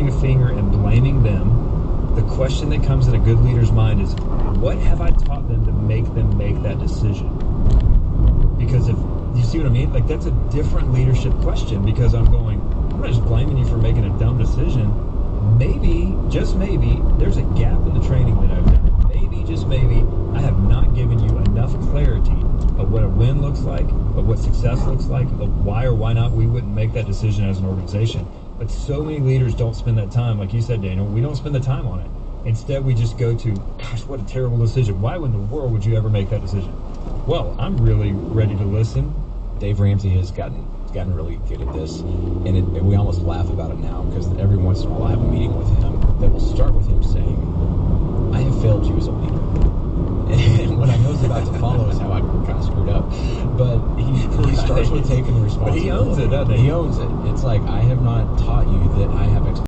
pointing a finger and blaming them. The question that comes in a good leader's mind is, what have I taught them to make that decision? Because if you see what I mean, like that's a different leadership question, because I'm not just blaming you for making a dumb decision. Maybe, just maybe, there's a gap in the training that I've done. Maybe, just maybe, I have not given you enough clarity of what a win looks like, of what success looks like, of why or why not we wouldn't make that decision as an organization. But so many leaders don't spend that time. Like you said, Daniel, we don't spend the time on it. Instead, we just go to, gosh, what a terrible decision. Why in the world would you ever make that decision? Well, I'm really ready to listen. Dave Ramsey has gotten really good at this, and we almost laugh about it now, because every once in a while I have a meeting with him that will start with him saying, I have failed you as a leader. And what I know is about to follow is how I kind of screwed up. But he starts with taking the responsibility. But he owns it, doesn't he? He owns it. It's like, I have not taught you that I have